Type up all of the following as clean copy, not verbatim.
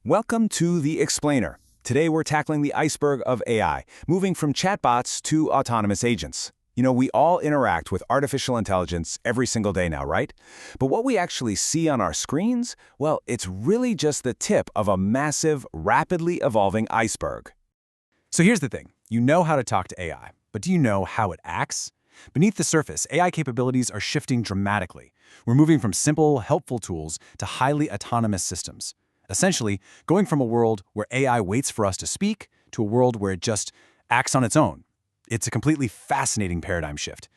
Welcome to The Explainer. Today we're tackling the iceberg of AI, moving from chatbots to autonomous agents. We all interact with artificial intelligence every single day now, right? But what we actually see on our screens, well, it's really just the tip of a massive, rapidly evolving iceberg. So here's the thing. You know how to talk to AI, but do you know how it acts? Beneath the surface, AI capabilities are shifting dramatically. We're moving from simple, helpful tools to highly autonomous systems. Essentially, going from a world where AI waits for us to speak to a world where it just acts on its own. It's a completely fascinating paradigm shift.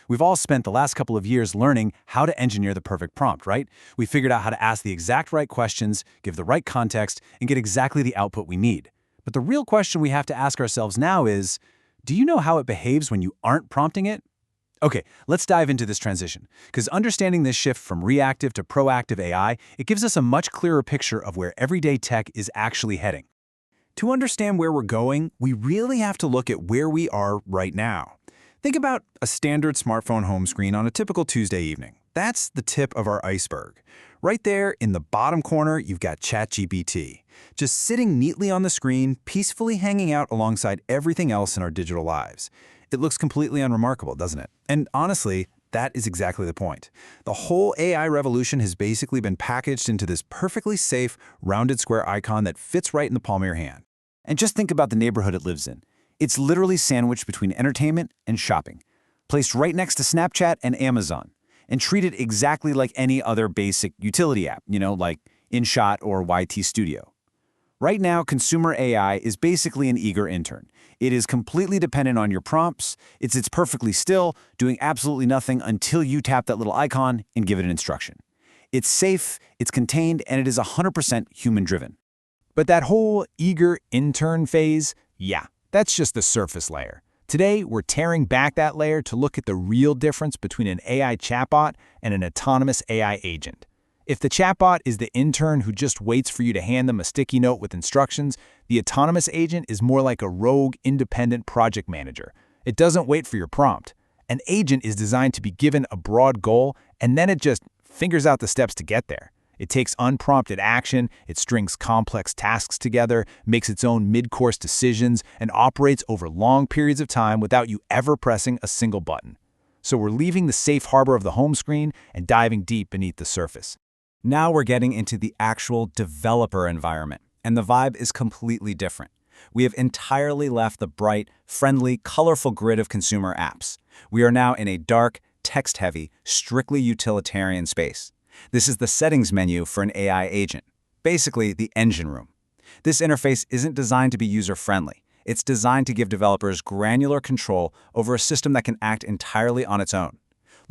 We've all spent the last couple of years learning how to engineer the perfect prompt, right? We figured out how to ask the exact right questions, give the right context, and get exactly the output we need. But the real question we have to ask ourselves now is, do you know how it behaves when you aren't prompting it? Okay, let's dive into this transition, because understanding this shift from reactive to proactive AI, it gives us a much clearer picture of where everyday tech is actually heading. To understand where we're going, we really have to look at where we are right now. Think about a standard smartphone home screen on a typical Tuesday evening. That's the tip of our iceberg. Right there in the bottom corner, you've got ChatGPT, just sitting neatly on the screen, peacefully hanging out alongside everything else in our digital lives. It looks completely unremarkable, doesn't it? And honestly, that is exactly the point. The whole AI revolution has basically been packaged into this perfectly safe, rounded square icon that fits right in the palm of your hand. And just think about the neighborhood it lives in. It's literally sandwiched between entertainment and shopping, placed right next to Snapchat and Amazon, and treated exactly like any other basic utility app, like InShot or YT Studio. Right now, consumer AI is basically an eager intern. It is completely dependent on your prompts. It sits perfectly still, doing absolutely nothing until you tap that little icon and give it an instruction. It's safe, it's contained, and it is 100% human-driven. But that whole eager intern phase, that's just the surface layer. Today, we're tearing back that layer to look at the real difference between an AI chatbot and an autonomous AI agent. If the chatbot is the intern who just waits for you to hand them a sticky note with instructions, the autonomous agent is more like a rogue, independent project manager. It doesn't wait for your prompt. An agent is designed to be given a broad goal, and then it just figures out the steps to get there. It takes unprompted action, it strings complex tasks together, makes its own mid-course decisions, and operates over long periods of time without you ever pressing a single button. So we're leaving the safe harbor of the home screen and diving deep beneath the surface. Now we're getting into the actual developer environment, and the vibe is completely different. We have entirely left the bright, friendly, colorful grid of consumer apps. We are now in a dark, text-heavy, strictly utilitarian space. This is the settings menu for an AI agent, basically the engine room. This interface isn't designed to be user-friendly. It's designed to give developers granular control over a system that can act entirely on its own.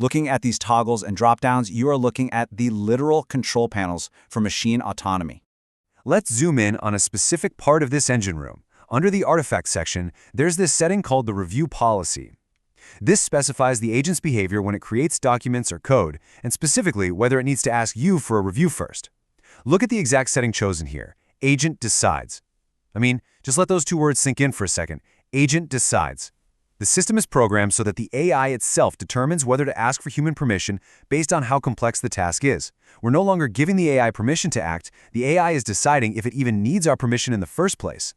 Looking at these toggles and dropdowns, you are looking at the literal control panels for machine autonomy. Let's zoom in on a specific part of this engine room. Under the Artifacts section, there's this setting called the Review Policy. This specifies the agent's behavior when it creates documents or code, and specifically whether it needs to ask you for a review first. Look at the exact setting chosen here. Agent decides. Just let those two words sink in for a second. Agent decides. The system is programmed so that the AI itself determines whether to ask for human permission based on how complex the task is. We're no longer giving the AI permission to act. The AI is deciding if it even needs our permission in the first place.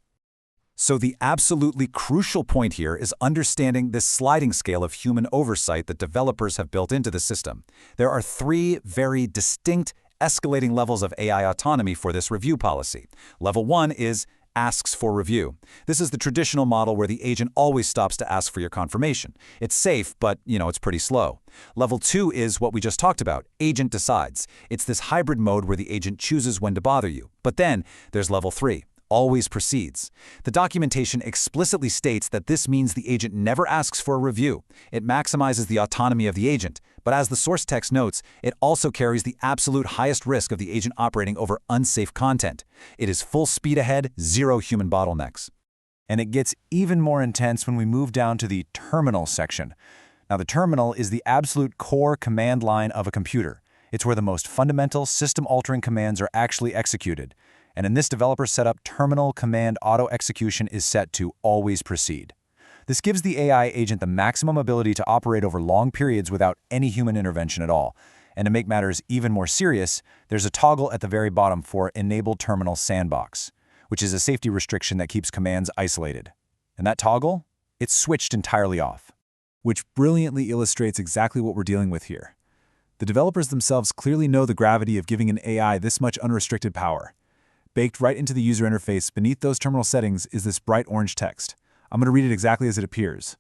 So the absolutely crucial point here is understanding this sliding scale of human oversight that developers have built into the system. There are three very distinct escalating levels of AI autonomy for this review policy. Level 1 is asks for review. This is the traditional model where the agent always stops to ask for your confirmation. It's safe, but it's pretty slow. Level 2 is what we just talked about, agent decides. It's this hybrid mode where the agent chooses when to bother you. But then there's level 3. Always proceeds. The documentation explicitly states that this means the agent never asks for a review. It maximizes the autonomy of the agent, but as the source text notes, it also carries the absolute highest risk of the agent operating over unsafe content. It is full speed ahead, zero human bottlenecks. And it gets even more intense when we move down to the terminal section. Now, the terminal is the absolute core command line of a computer. It's where the most fundamental system-altering commands are actually executed. And in this developer setup, terminal command auto execution is set to always proceed. This gives the AI agent the maximum ability to operate over long periods without any human intervention at all. And to make matters even more serious, there's a toggle at the very bottom for Enable Terminal Sandbox, which is a safety restriction that keeps commands isolated. And that toggle? It's switched entirely off. Which brilliantly illustrates exactly what we're dealing with here. The developers themselves clearly know the gravity of giving an AI this much unrestricted power. Baked right into the user interface beneath those terminal settings is this bright orange text. I'm going to read it exactly as it appears.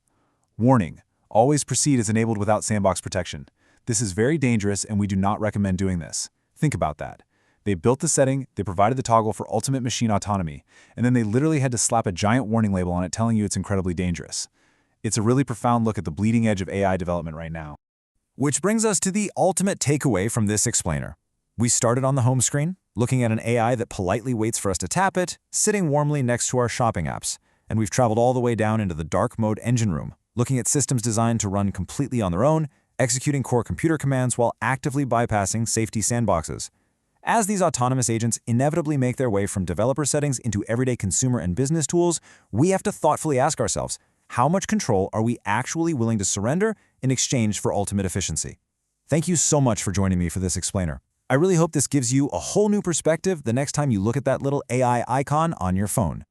Warning: always proceed as enabled without sandbox protection. This is very dangerous and we do not recommend doing this. Think about that. They built the setting, they provided the toggle for ultimate machine autonomy, and then they literally had to slap a giant warning label on it telling you it's incredibly dangerous. It's a really profound look at the bleeding edge of AI development right now. Which brings us to the ultimate takeaway from this explainer. We started on the home screen, looking at an AI that politely waits for us to tap it, sitting warmly next to our shopping apps. And we've traveled all the way down into the dark mode engine room, looking at systems designed to run completely on their own, executing core computer commands while actively bypassing safety sandboxes. As these autonomous agents inevitably make their way from developer settings into everyday consumer and business tools, we have to thoughtfully ask ourselves, how much control are we actually willing to surrender in exchange for ultimate efficiency? Thank you so much for joining me for this explainer. I really hope this gives you a whole new perspective the next time you look at that little AI icon on your phone.